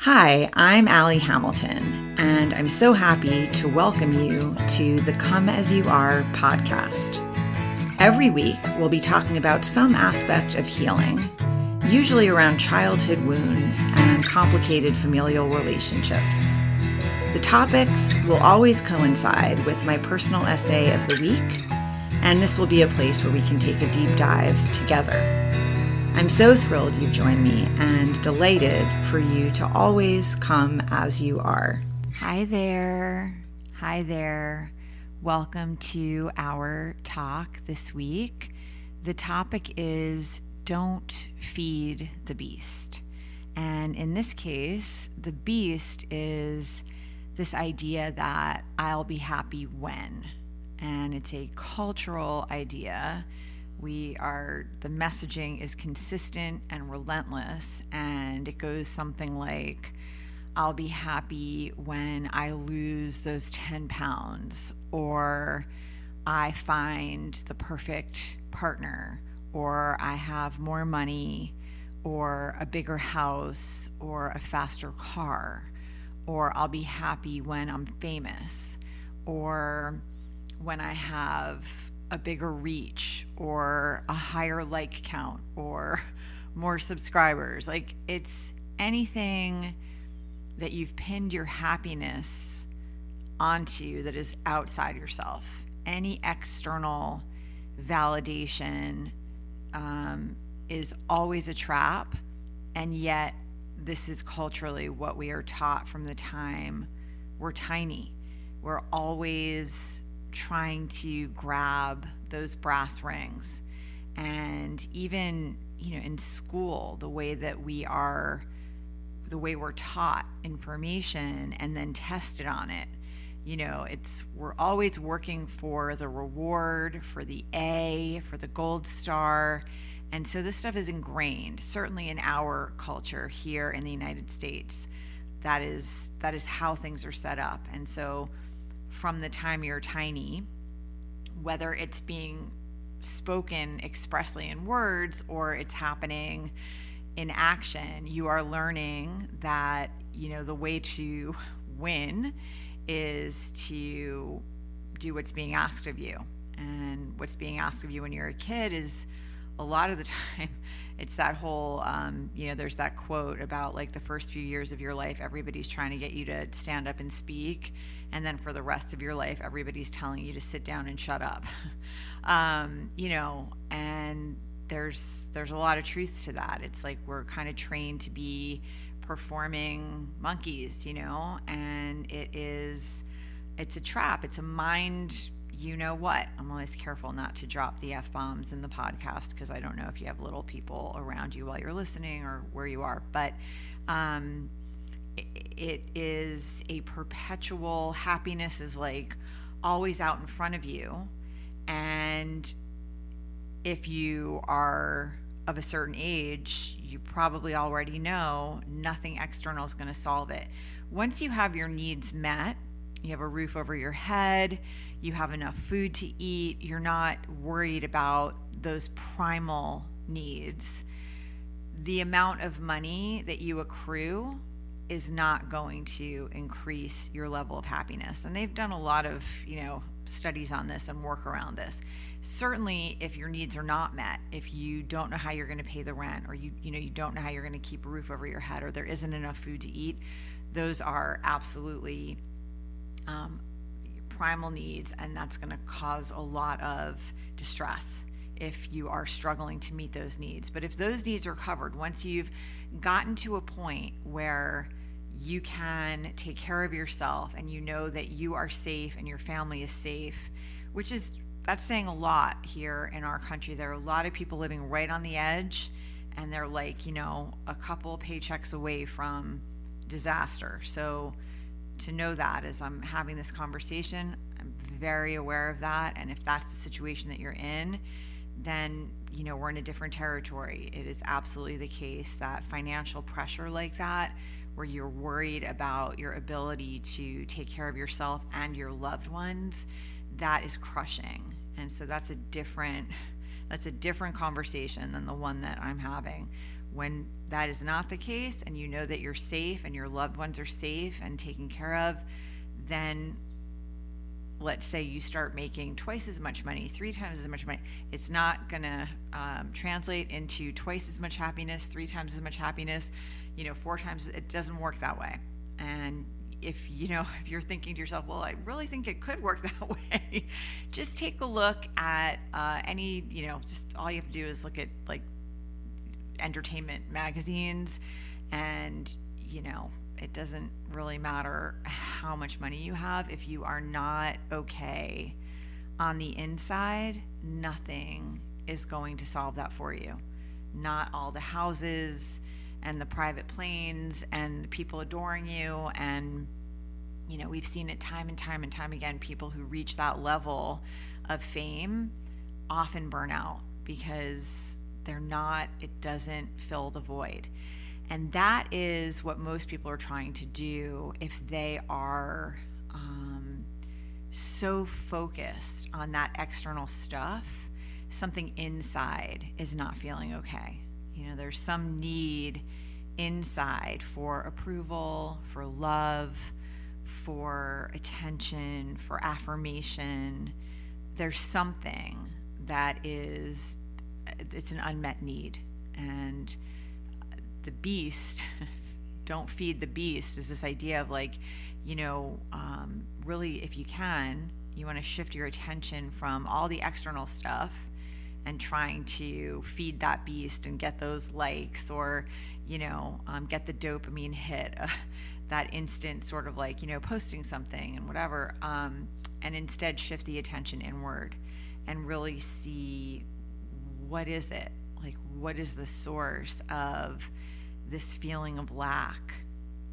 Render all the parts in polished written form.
Hi, I'm Allie Hamilton, and I'm so happy to welcome you to the Come As You Are podcast. Every week, we'll be talking about some aspect of healing, usually around childhood wounds and complicated familial relationships. The topics will always coincide with my personal essay of the week, and this will be a place where we can take a deep dive together. I'm so thrilled you've joined me and delighted for you to always come as you are. Hi there. Hi there. Welcome to our talk this week. The topic is Don't Feed the Beast. And in this case, the beast is this idea that I'll be happy when. And it's a cultural idea. The messaging is consistent and relentless, and it goes something like, I'll be happy when I lose those 10 pounds, or I find the perfect partner, or I have more money, or a bigger house, or a faster car, or I'll be happy when I'm famous, or when I have a bigger reach or a higher like count or more subscribers. Like, it's anything that you've pinned your happiness onto that is outside yourself. Any external validation is always a trap, and yet this is culturally what we are taught from the time we're tiny. We're always trying to grab those brass rings. And even, in school, the way we're taught information and then tested on it, we're always working for the reward, for the A, for the gold star. And so this stuff is ingrained, certainly in our culture here in the United States. That is how things are set up. And so from the time you're tiny, whether it's being spoken expressly in words or it's happening in action, you are learning that, the way to win is to do what's being asked of you. And what's being asked of you when you're a kid is, a lot of the time, it's that whole, there's that quote about like the first few years of your life, everybody's trying to get you to stand up and speak. And then for the rest of your life, everybody's telling you to sit down and shut up. And there's a lot of truth to that. It's like we're kind of trained to be performing monkeys, and it's a trap. It's a mind, I'm always careful not to drop the F-bombs in the podcast because I don't know if you have little people around you while you're listening or where you are, but it is a perpetual happiness is like always out in front of you. And if you are of a certain age, you probably already know nothing external is going to solve it. Once you have your needs met, you have a roof over your head, you have enough food to eat, you're not worried about those primal needs. The amount of money that you accrue is not going to increase your level of happiness. And they've done a lot of, studies on this and work around this. Certainly, if your needs are not met, if you don't know how you're going to pay the rent, or you don't know how you're going to keep a roof over your head, or there isn't enough food to eat, those are absolutely primal needs, and that's going to cause a lot of distress if you are struggling to meet those needs. But if those needs are covered, once you've gotten to a point where you can take care of yourself and you know that you are safe and your family is safe, that's saying a lot here in our country. There are a lot of people living right on the edge, and they're like, a couple paychecks away from disaster. So to know that as I'm having this conversation, I'm very aware of that. And if that's the situation that you're in, then, we're in a different territory. It is absolutely the case that financial pressure like that, where you're worried about your ability to take care of yourself and your loved ones, that is crushing. And so that's a different conversation than the one that I'm having. When that is not the case, and you know that you're safe and your loved ones are safe and taken care of, then let's say you start making twice as much money, 3 times as much money. It's not going to translate into twice as much happiness, 3 times as much happiness, 4 times. It doesn't work that way. And if you're thinking to yourself, well, I really think it could work that way, just take a look at any, just all you have to do is look at like entertainment magazines, and it doesn't really matter how much money you have. If you are not okay on the inside, nothing is going to solve that for you. Not all the houses and the private planes and the people adoring you. And, we've seen it time and time and time again. People who reach that level of fame often burn out because it doesn't fill the void. And that is what most people are trying to do if they are so focused on that external stuff. Something inside is not feeling okay. There's some need inside for approval, for love, for attention, for affirmation. There's something that it's an unmet need. And the beast, don't feed the beast, is this idea of like, really, if you can, you want to shift your attention from all the external stuff and trying to feed that beast and get those likes, or get the dopamine hit, that instant sort of like posting something and whatever, and instead shift the attention inward and really see, what is it, like, what is the source of this feeling of lack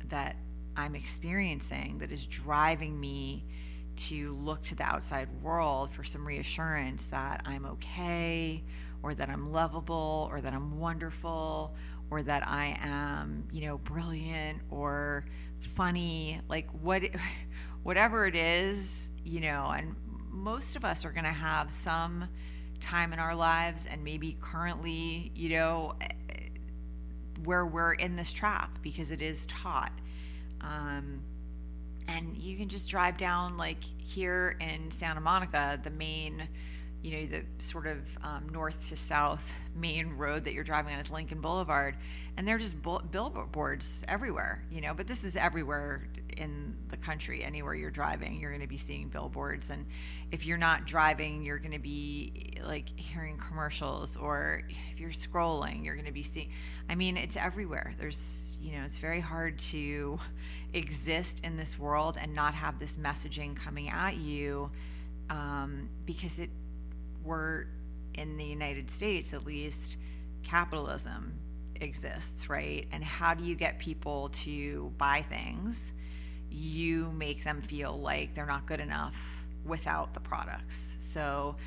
that I'm experiencing that is driving me to look to the outside world for some reassurance that I'm okay, or that I'm lovable, or that I'm wonderful, or that I am, brilliant or funny, like whatever it is, and most of us are going to have some time in our lives, and maybe currently, where we're in this trap because it is taught. And you can just drive down, like here in Santa Monica, the main, the sort of north to south main road that you're driving on is Lincoln Boulevard, and they're just billboards everywhere, but this is everywhere in the country. Anywhere you're driving, you're going to be seeing billboards, and if you're not driving, you're going to be like hearing commercials, or if you're scrolling, you're going to be seeing, it's everywhere. There's, it's very hard to exist in this world and not have this messaging coming at you, because we're in the United States, at least, capitalism exists, right? And how do you get people to buy things? You make them feel like they're not good enough without the products. So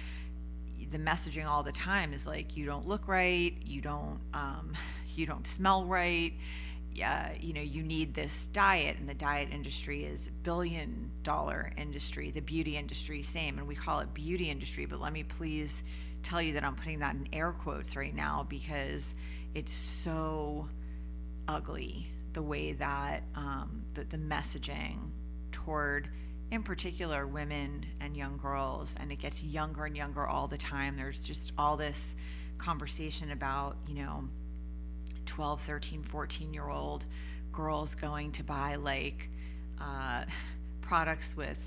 the messaging all the time is like, you don't look right, you don't smell right, you need this diet, and the diet industry is $1 billion industry. The beauty industry, same, and we call it beauty industry, but let me please tell you that I'm putting that in air quotes right now because it's so ugly, the way that the messaging toward, in particular, women and young girls, and it gets younger and younger all the time. There's just all this conversation about 12, 13, 14-year-old girls going to buy like products with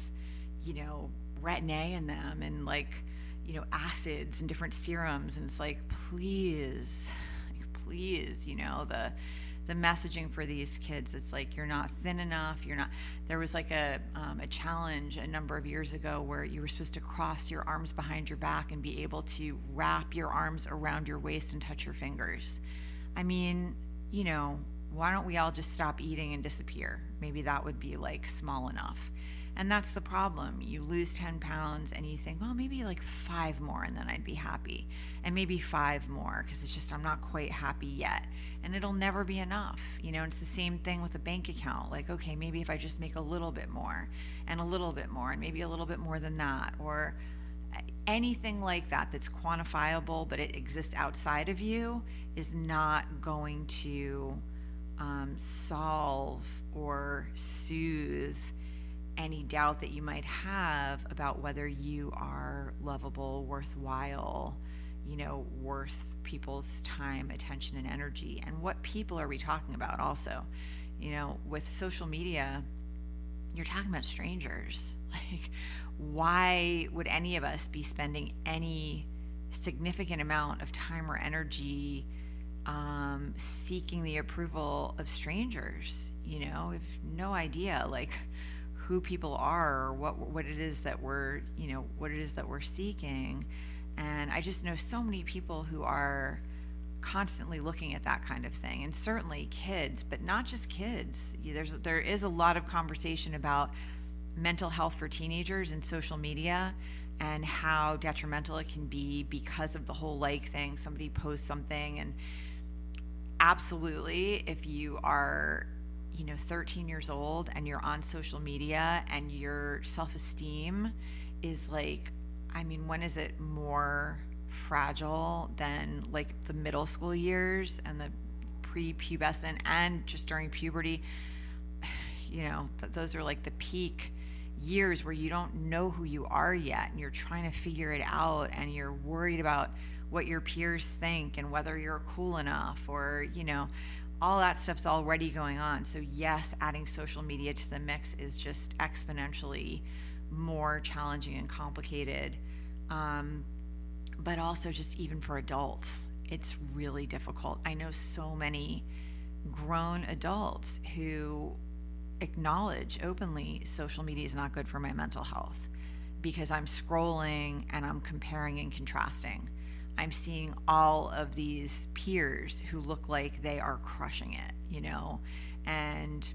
retin-A in them, and like acids and different serums, and it's like, please, the messaging for these kids, it's like, you're not thin enough, there was like a challenge a number of years ago where you were supposed to cross your arms behind your back and be able to wrap your arms around your waist and touch your fingers. Why don't we all just stop eating and disappear? Maybe that would be like small enough. And that's the problem. You lose 10 pounds and you think, well, maybe like 5 more and then I'd be happy. And maybe 5 more, because it's just, I'm not quite happy yet. And it'll never be enough. And it's the same thing with a bank account. Like, okay, maybe if I just make a little bit more and a little bit more and maybe a little bit more than that, or anything like that that's quantifiable, but it exists outside of you, is not going to solve or soothe any doubt that you might have about whether you are lovable, worthwhile, worth people's time, attention, and energy. And what people are we talking about also? With social media, you're talking about strangers. Like, why would any of us be spending any significant amount of time or energy seeking the approval of strangers? We have no idea, like, who people are or what it is that we're seeking. And I just know so many people who are constantly looking at that kind of thing, and certainly kids, but not just kids. There is a lot of conversation about mental health for teenagers and social media and how detrimental it can be because of the whole like thing. Somebody posts something, and absolutely, if you are 13 years old and you're on social media and your self-esteem is like, when is it more fragile than like the middle school years and the prepubescent and just during puberty? Those are like the peak years where you don't know who you are yet, and you're trying to figure it out, and you're worried about what your peers think and whether you're cool enough, or all that stuff's already going on. So yes, adding social media to the mix is just exponentially more challenging and complicated. But also, just even for adults, it's really difficult. I know so many grown adults who acknowledge openly social media is not good for my mental health, because I'm scrolling and I'm comparing and contrasting. I'm seeing all of these peers who look like they are crushing it, and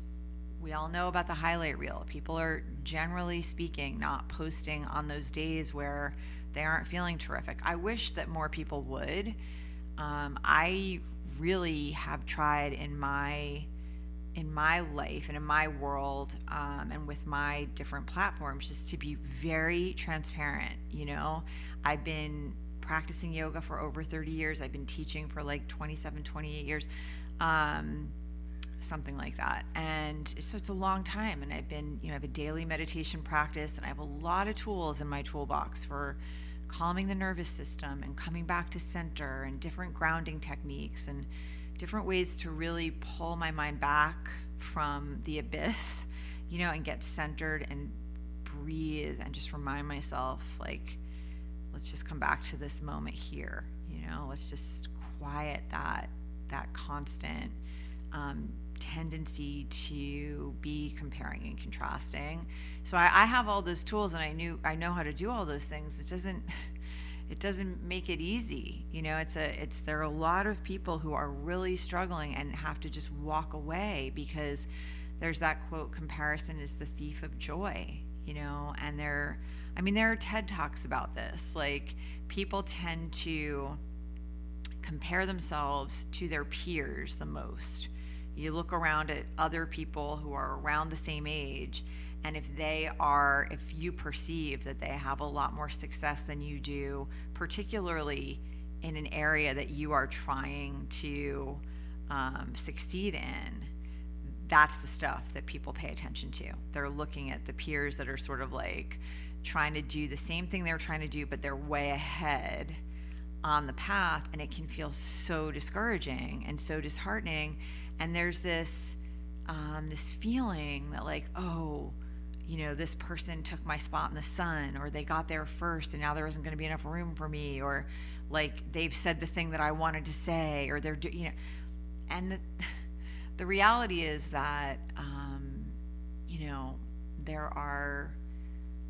we all know about the highlight reel. People are, generally speaking, not posting on those days where they aren't feeling terrific. I wish that more people would. I really have tried in my life and in my world, and with my different platforms, just to be very transparent. I've been practicing yoga for over 30 years. I've been teaching for like 27, 28 years, something like that. And so it's a long time. And I've been, I have a daily meditation practice, and I have a lot of tools in my toolbox for calming the nervous system and coming back to center, and different grounding techniques and different ways to really pull my mind back from the abyss, and get centered and breathe and just remind myself, like, let's just come back to this moment here. Let's just quiet that constant tendency to be comparing and contrasting. So I have all those tools, and I know how to do all those things. It doesn't make it easy. There are a lot of people who are really struggling and have to just walk away, because there's that quote, comparison is the thief of joy, and there are TED Talks about this. Like, people tend to compare themselves to their peers the most. You look around at other people who are around the same age, and if you perceive that they have a lot more success than you do, particularly in an area that you are trying to succeed in, that's the stuff that people pay attention to. They're looking at the peers that are sort of like trying to do the same thing they're trying to do, but they're way ahead on the path, and it can feel so discouraging and so disheartening. And there's this feeling that, like, oh, this person took my spot in the sun, or they got there first and now there isn't going to be enough room for me, or like they've said the thing that I wanted to say, or they're and the reality is that there are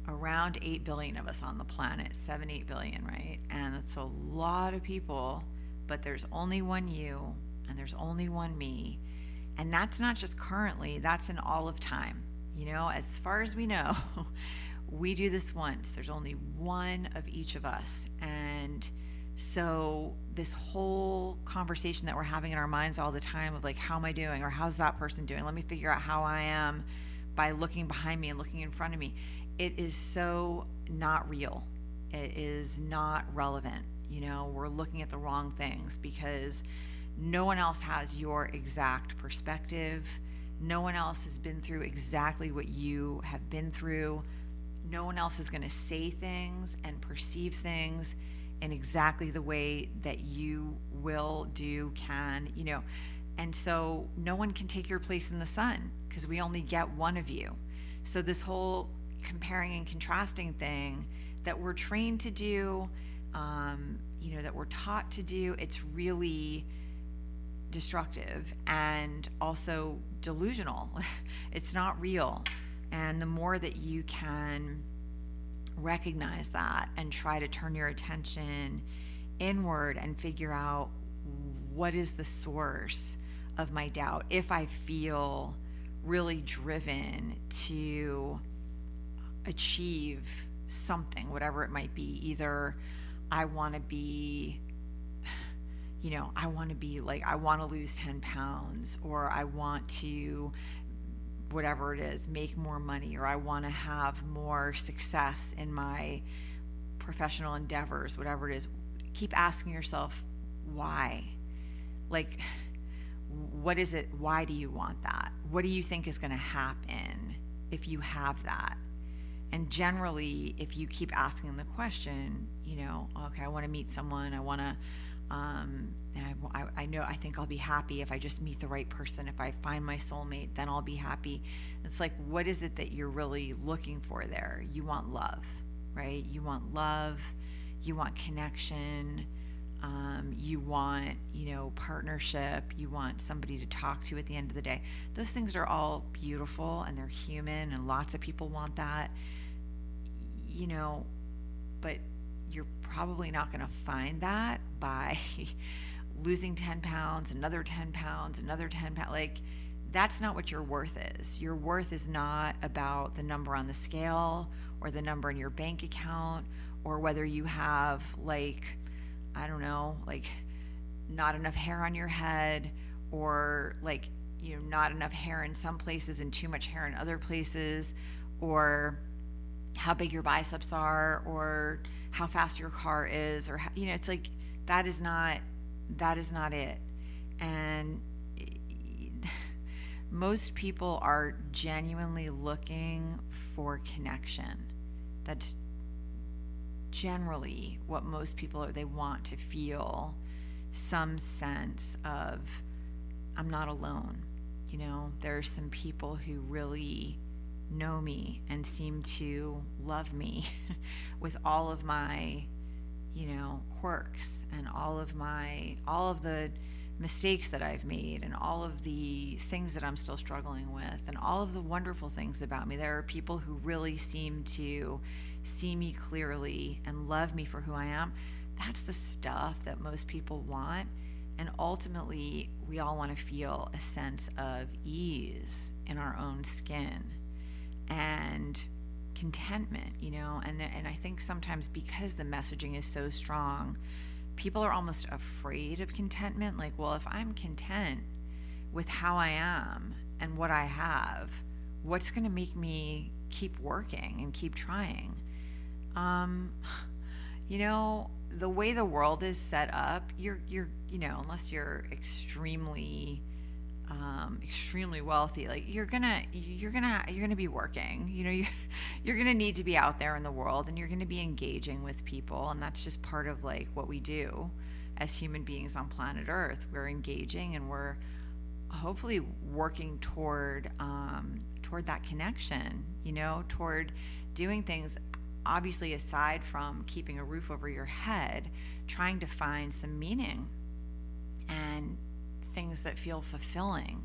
around 8 billion of us on the planet, 7-8 billion, right? And it's a lot of people, but there's only one you and there's only one me. And that's not just currently, that's in all of time. As far as we know, we do this once. There's only one of each of us. And so this whole conversation that we're having in our minds all the time of like, how am I doing? Or how's that person doing? Let me figure out how I am by looking behind me and looking in front of me. It is so not real. It is not relevant. We're looking at the wrong things because no one else has your exact perspective. No one else has been through exactly what you have been through. No one else is going to say things and perceive things in exactly the way that you will, do, can, And so no one can take your place in the sun because we only get one of you. So this whole comparing and contrasting thing that we're trained to do, that we're taught to do, it's really destructive and also delusional. It's not real. And the more that you can recognize that and try to turn your attention inward and figure out what is the source of my doubt, if I feel really driven to achieve something, whatever it might be, either I want to be I want to lose 10 pounds, or I want to, whatever it is, make more money, or I want to have more success in my professional endeavors, whatever it is. Keep asking yourself, why? Like, what is it? Why do you want that? What do you think is going to happen if you have that? And generally, if you keep asking the question, okay, I want to meet someone, I want to, I think I'll be happy if I just meet the right person. If I find my soulmate, then I'll be happy. It's like, what is it that you're really looking for there? You want love, right? You want love. You want connection. You want, partnership. You want somebody to talk to at the end of the day. Those things are all beautiful and they're human, and lots of people want that, but you're probably not going to find that by losing 10 pounds, another 10 pounds, another 10 pounds. Like, that's not what your worth is. Your worth is not about the number on the scale or the number in your bank account, or whether you have, not enough hair on your head, or not enough hair in some places and too much hair in other places, or how big your biceps are, or how fast your car is, or it's like, that is not it. And most people are genuinely looking for connection. That's generally what most people are. They want to feel some sense of, I'm not alone. There's some people who really know me and seem to love me with all of my, quirks, and all of the mistakes that I've made, and all of the things that I'm still struggling with, and all of the wonderful things about me. There are people who really seem to see me clearly and love me for who I am. That's the stuff that most people want. And ultimately, we all want to feel a sense of ease in our own skin and contentment, and I think sometimes because the messaging is so strong, people are almost afraid of contentment. Like, well, if I'm content with how I am and what I have, what's going to make me keep working and keep trying? The way the world is set up, you're unless you're extremely wealthy, like you're gonna be working. You're gonna need to be out there in the world, and you're gonna be engaging with people, and that's just part of what we do as human beings on planet Earth. We're engaging, and we're hopefully working toward that connection. Toward doing things. Obviously, aside from keeping a roof over your head, trying to find some meaning and things that feel fulfilling.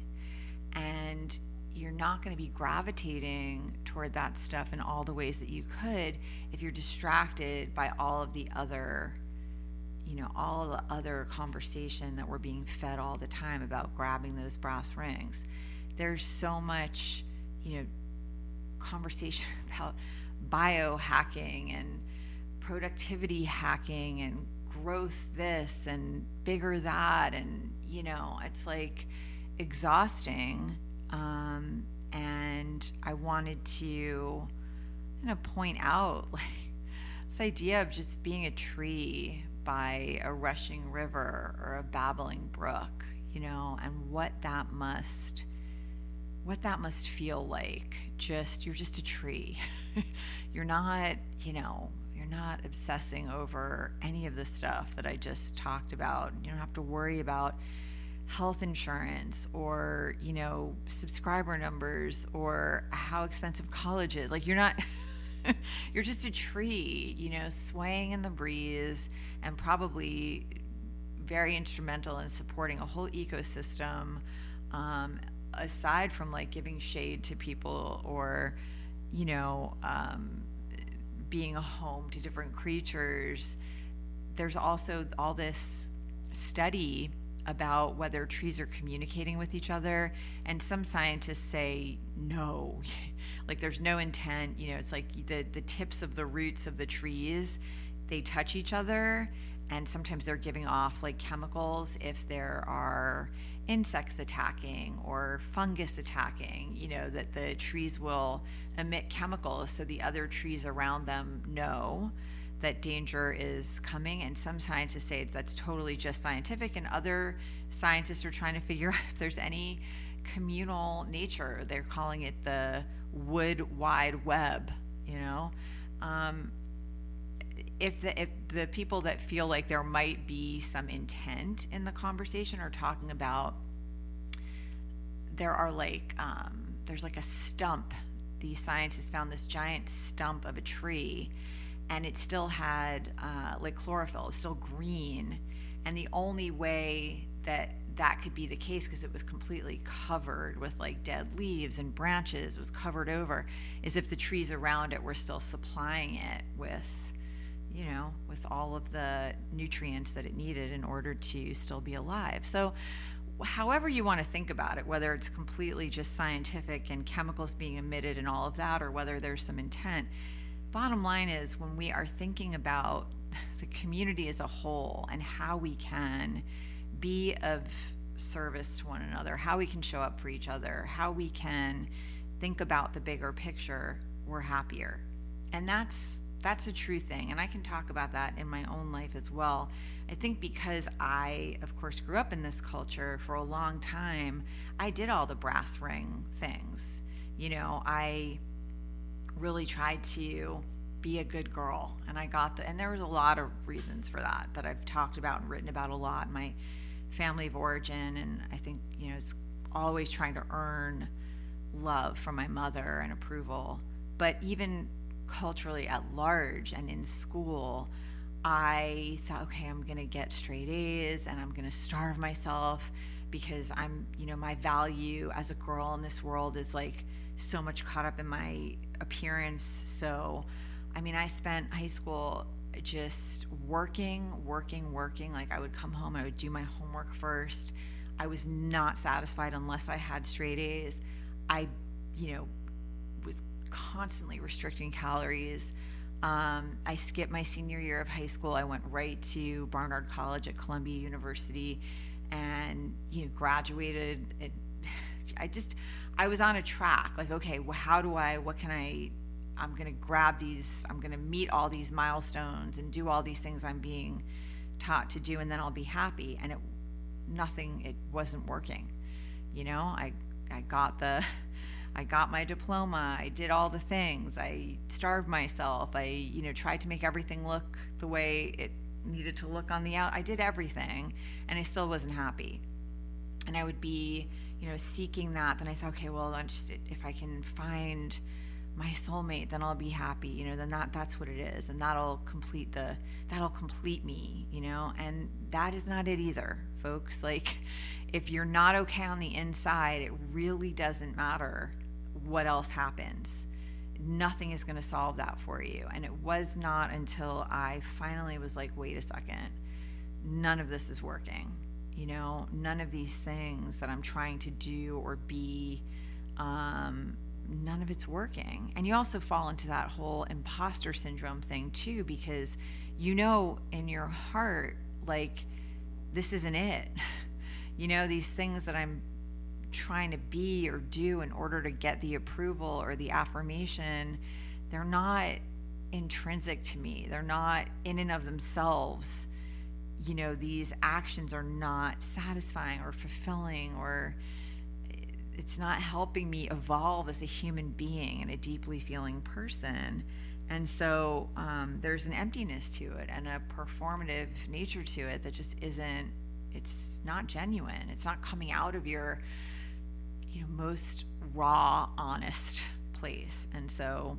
And you're not going to be gravitating toward that stuff in all the ways that you could if you're distracted by all of the other conversation that we're being fed all the time about grabbing those brass rings. There's so much, conversation about biohacking and productivity hacking and growth this and bigger that, and it's exhausting. And I wanted to point out This idea of just being a tree by a rushing river or a babbling brook, and what that must feel like. You're just a tree. You're not, you're not obsessing over any of the stuff that I just talked about. You don't have to worry about health insurance or, subscriber numbers or how expensive college is. Like, you're not you're just a tree, swaying in the breeze and probably very instrumental in supporting a whole ecosystem, aside from like giving shade to people or, being a home to different creatures. There's also all this study about whether trees are communicating with each other, and some scientists say no. Like, there's no intent. It's like the tips of the roots of the trees, they touch each other, and sometimes they're giving off like chemicals if there are insects attacking or fungus attacking, that the trees will emit chemicals so the other trees around them know that danger is coming. And some scientists say that's totally just scientific, and other scientists are trying to figure out if there's any communal nature. They're calling it the wood wide web. If the people that feel like there might be some intent in the conversation are talking about, there's like a stump. These scientists found this giant stump of a tree, and it still had like chlorophyll. It's still green, and the only way that could be the case, because it was completely covered with like dead leaves and branches, was covered over, is if the trees around it were still supplying it with all of the nutrients that it needed in order to still be alive. So however you want to think about it, whether it's completely just scientific and chemicals being emitted and all of that, or whether there's some intent, bottom line is, when we are thinking about the community as a whole and how we can be of service to one another, how we can show up for each other, how we can think about the bigger picture, we're happier. And that's a true thing. And I can talk about that in my own life as well. I think because I, of course, grew up in this culture for a long time, I did all the brass ring things. I really tried to be a good girl, and and there was a lot of reasons for that I've talked about and written about a lot in my family of origin. And I think, it's always trying to earn love from my mother and approval. But even culturally at large and in school, I thought, okay, I'm going to get straight A's and I'm going to starve myself because my value as a girl in this world is like so much caught up in my appearance. So, I spent high school just working. Like, I would come home, I would do my homework first. I was not satisfied unless I had straight A's. I, was constantly restricting calories. I skipped my senior year of high school. I went right to Barnard College at Columbia University and, graduated. I was on a track, like, okay, I'm going to grab these, I'm going to meet all these milestones and do all these things I'm being taught to do, and then I'll be happy. And it wasn't working. I got my diploma. I did all the things. I starved myself. I, tried to make everything look the way it needed to look on the out. I did everything, and I still wasn't happy. And I would be, seeking that. Then I thought, okay, well, if I can find my soulmate, then I'll be happy. Then that's what it is, and that'll complete me. And that is not it either, folks. Like, if you're not okay on the inside, it really doesn't matter what else happens. Nothing is going to solve that for you. And it was not until I finally was like, wait a second, none of this is working. None of these things that I'm trying to do or be, none of it's working. And you also fall into that whole imposter syndrome thing too, because in your heart, like, this isn't it. These things that I'm trying to be or do in order to get the approval or the affirmation, they're not intrinsic to me. They're not in and of themselves. These actions are not satisfying or fulfilling, or it's not helping me evolve as a human being and a deeply feeling person. And so there's an emptiness to it and a performative nature to it that just isn't, it's not genuine. It's not coming out of your, most raw, honest place. And so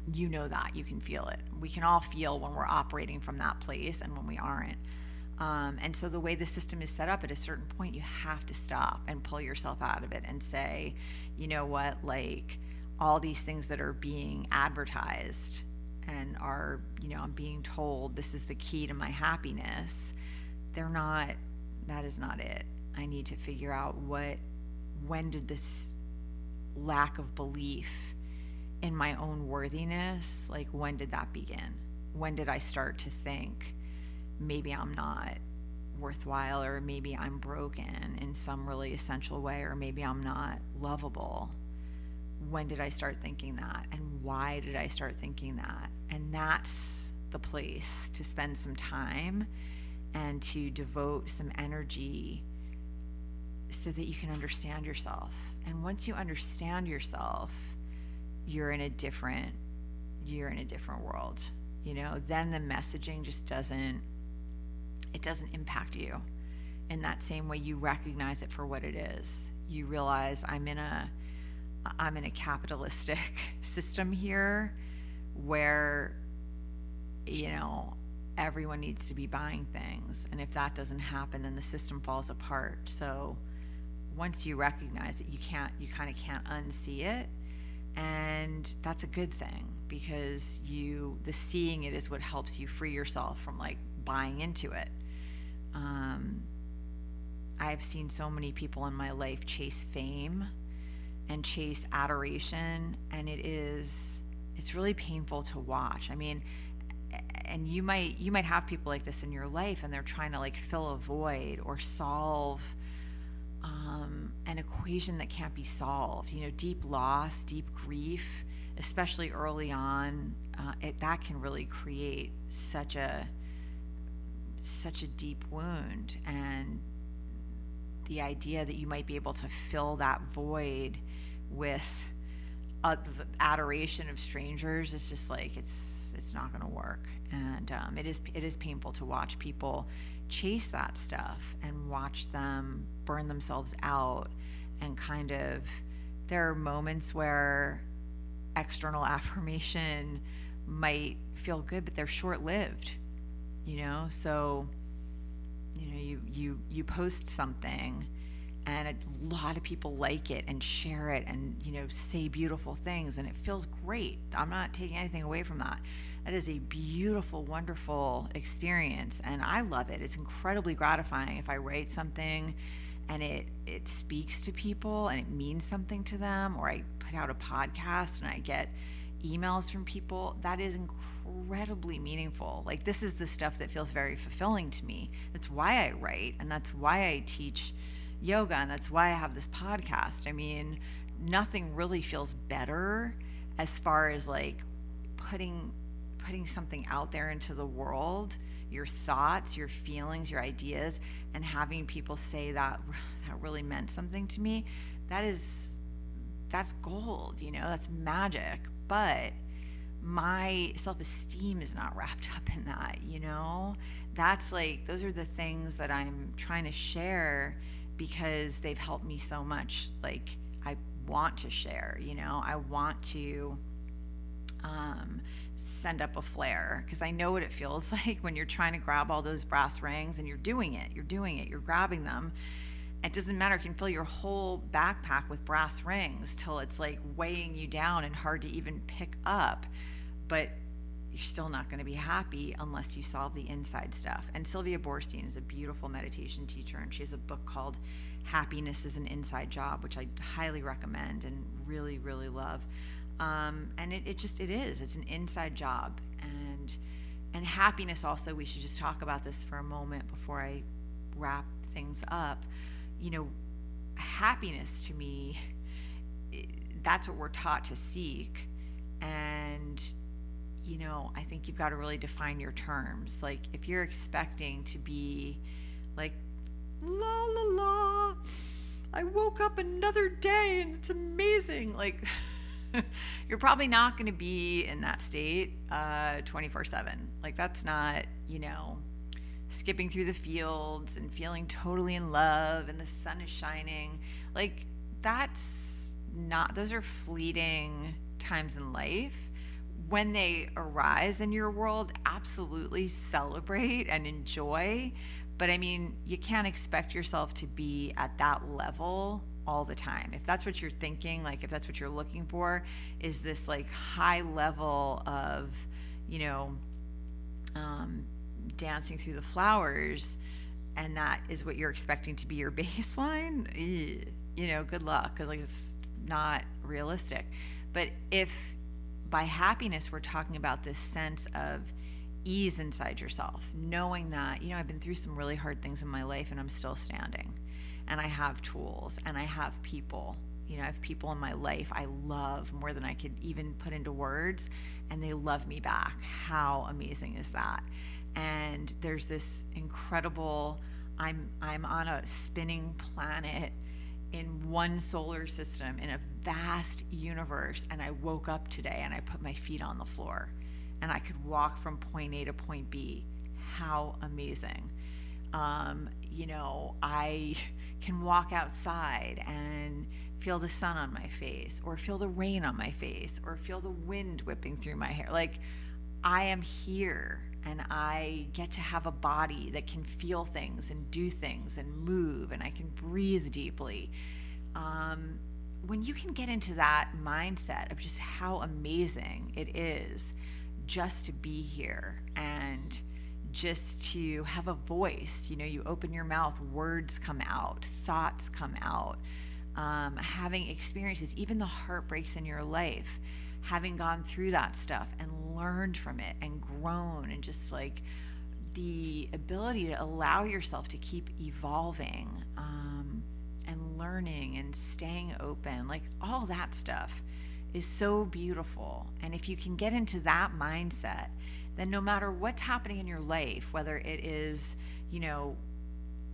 that you can feel it. We can all feel when we're operating from that place and when we aren't. And so the way the system is set up, at a certain point, you have to stop and pull yourself out of it and say, you know what, like all these things that are being advertised and are, I'm being told this is the key to my happiness. That is not it. I need to figure out when did this lack of belief in my own worthiness, like when did that begin? When did I start to think maybe I'm not worthwhile, or maybe I'm broken in some really essential way, or maybe I'm not lovable? When did I start thinking that? And why did I start thinking that? And that's the place to spend some time and to devote some energy so that you can understand yourself. And once you understand yourself, you're in a different world. Then the messaging just doesn't impact you in that same way. You recognize it for what it is. You realize I'm in a capitalistic system here where everyone needs to be buying things, and if that doesn't happen, then the system falls apart. So once you recognize it, you kind of can't unsee it. And that's a good thing, because the seeing it is what helps you free yourself from like buying into it. I've seen so many people in my life chase fame and chase adoration, and it's really painful to watch. I mean, and you might have people like this in your life, and they're trying to like fill a void or solve an equation that can't be solved. Deep loss, deep grief, especially early on, that can really create such a deep wound. And the idea that you might be able to fill that void with the adoration of strangers is just like, it's not going to work. And it is painful to watch people chase that stuff and watch them burn themselves out. And kind of, there are moments where external affirmation might feel good, but they're short-lived. So you post something and a lot of people like it and share it and say beautiful things, and it feels great. I'm not taking anything away from that. That is a beautiful, wonderful experience, and I love it. It's incredibly gratifying if I write something and it speaks to people and it means something to them, or I put out a podcast and I get emails from people. That is incredibly meaningful. Like, this is the stuff that feels very fulfilling to me. That's why I write, and that's why I teach yoga, and that's why I have this podcast. I mean, nothing really feels better as far as like putting something out there into the world, your thoughts, your feelings, your ideas, and having people say that really meant something to me. That's gold, that's magic. But my self-esteem is not wrapped up in that, That's like, those are the things that I'm trying to share because they've helped me so much. Like, I want to share, I want to send up a flare, because I know what it feels like when you're trying to grab all those brass rings, and you're doing it, you're grabbing them. It doesn't matter if you can fill your whole backpack with brass rings till it's like weighing you down and hard to even pick up, but you're still not going to be happy unless you solve the inside stuff. And Sylvia Boorstein is a beautiful meditation teacher, and she has a book called Happiness is an Inside Job, which I highly recommend and really, really love. And it's an inside job. And happiness also, we should just talk about this for a moment before I wrap things up. Happiness to me, that's what we're taught to seek. And, I think you've got to really define your terms. Like, if you're expecting to be like, la la la, I woke up another day and it's amazing. Like, you're probably not going to be in that state 24/7. Like, that's not, skipping through the fields and feeling totally in love and the sun is shining. Like, those are fleeting times in life. When they arise in your world, absolutely celebrate and enjoy. But I mean, you can't expect yourself to be at that level all the time. If that's what you're thinking, like if that's what you're looking for, is this like high level of, dancing through the flowers, and that is what you're expecting to be your baseline, good luck, because like it's not realistic. But if by happiness we're talking about this sense of ease inside yourself, knowing that, I've been through some really hard things in my life and I'm still standing, and I have tools and I have people. I have people in my life I love more than I could even put into words, and they love me back. How amazing is that? And there's this incredible, I'm on a spinning planet in one solar system in a vast universe, and I woke up today and I put my feet on the floor and I could walk from point A to point B. How amazing. I can walk outside and feel the sun on my face, or feel the rain on my face, or feel the wind whipping through my hair. Like, I am here, and I get to have a body that can feel things and do things and move, and I can breathe deeply. When you can get into that mindset of just how amazing it is just to be here and just to have a voice, you open your mouth, words come out, thoughts come out, having experiences, even the heartbreaks in your life, having gone through that stuff and learned from it and grown, and just like the ability to allow yourself to keep evolving, and learning and staying open, like all that stuff is so beautiful. And if you can get into that mindset, then no matter what's happening in your life, whether it is,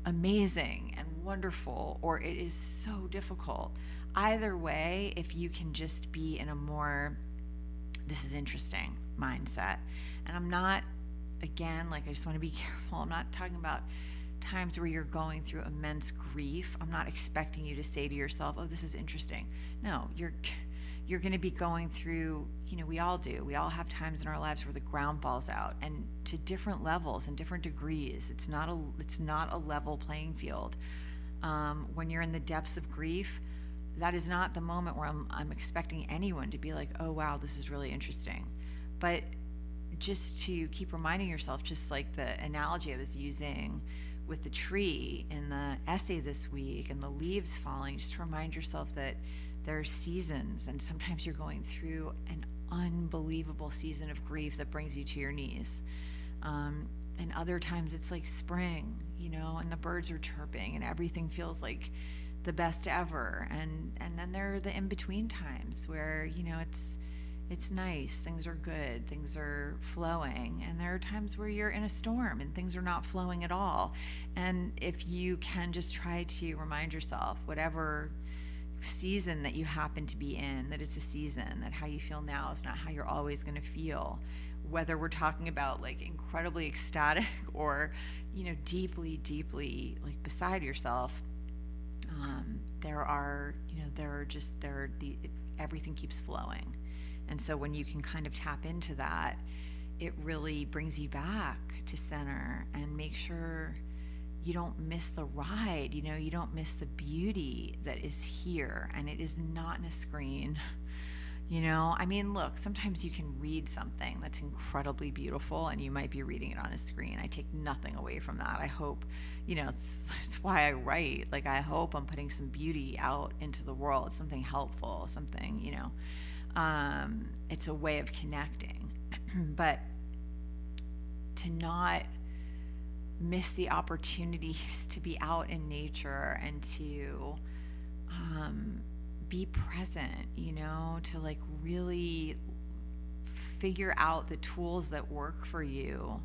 amazing and wonderful, or it is so difficult, either way, if you can just be in a more, this is interesting mindset. And I'm not, again, like, I just want to be careful. I'm not talking about times where you're going through immense grief. I'm not expecting you to say to yourself, oh, this is interesting. No, you're going to be going through, we all do. We all have times in our lives where the ground falls out, and to different levels and different degrees. It's not a level playing field. When you're in the depths of grief, that is not the moment where I'm expecting anyone to be like, oh, wow, this is really interesting. But just to keep reminding yourself, just like the analogy I was using with the tree in the essay this week and the leaves falling, just to remind yourself that there are seasons, and sometimes you're going through an unbelievable season of grief that brings you to your knees. And other times it's like spring, and the birds are chirping and everything feels like the best ever. And then there are the in-between times where, it's nice, things are good, things are flowing. And there are times where you're in a storm and things are not flowing at all. And if you can just try to remind yourself, whatever season that you happen to be in, that it's a season, that how you feel now is not how you're always going to feel, whether we're talking about like incredibly ecstatic or deeply like beside yourself. Everything keeps flowing. And so when you can kind of tap into that, it really brings you back to center, and make sure you don't miss the ride, you don't miss the beauty that is here, and it is not in a screen. Look, sometimes you can read something that's incredibly beautiful and you might be reading it on a screen. I take nothing away from that. I hope, it's why I write. Like, I hope I'm putting some beauty out into the world, something helpful, something, it's a way of connecting. But to not miss the opportunities to be out in nature and to be present, to like really figure out the tools that work for you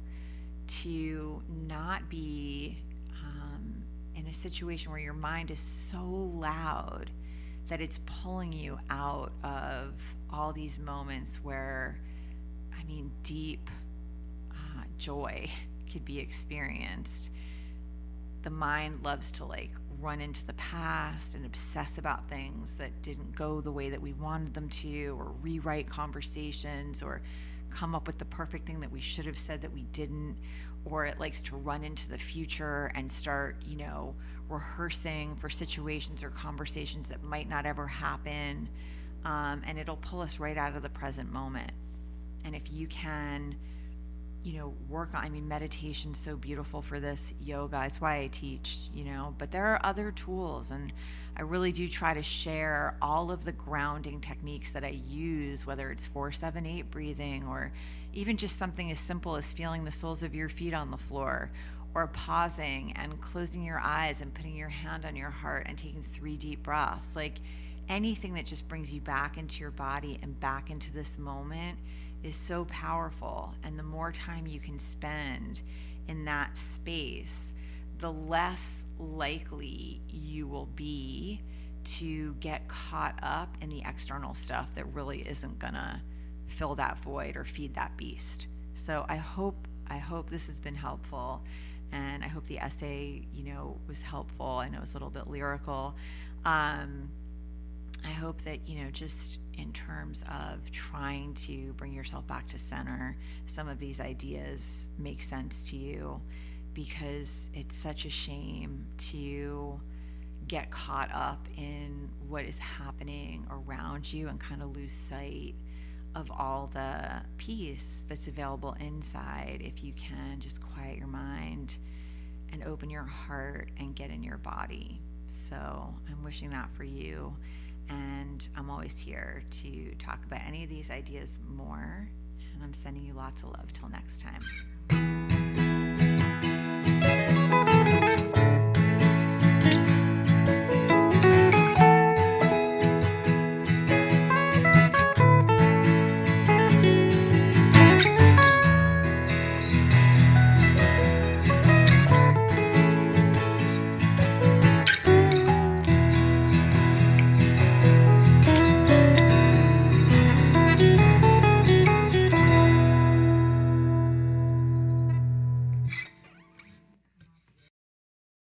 to not be in a situation where your mind is so loud that it's pulling you out of all these moments where, deep joy could be experienced. The mind loves to run into the past and obsess about things that didn't go the way that we wanted them to, or rewrite conversations, or come up with the perfect thing that we should have said that we didn't. Or it likes to run into the future and start, rehearsing for situations or conversations that might not ever happen. And it'll pull us right out of the present moment. And if you can, work on, meditation's so beautiful for this, yoga, it's why I teach, but there are other tools, and I really do try to share all of the grounding techniques that I use, whether it's 4-7-8 breathing, or even just something as simple as feeling the soles of your feet on the floor, or pausing and closing your eyes and putting your hand on your heart and taking 3 deep breaths. Anything that just brings you back into your body and back into this moment is so powerful. And the more time you can spend in that space, the less likely you will be to get caught up in the external stuff that really isn't gonna fill that void or feed that beast. So I hope this has been helpful, and I hope the essay, was helpful. I know it's a little bit lyrical. I hope that, just in terms of trying to bring yourself back to center, some of these ideas make sense to you, because it's such a shame to get caught up in what is happening around you and kind of lose sight of all the peace that's available inside if you can just quiet your mind and open your heart and get in your body. So I'm wishing that for you. And I'm always here to talk about any of these ideas more. And I'm sending you lots of love. Till next time.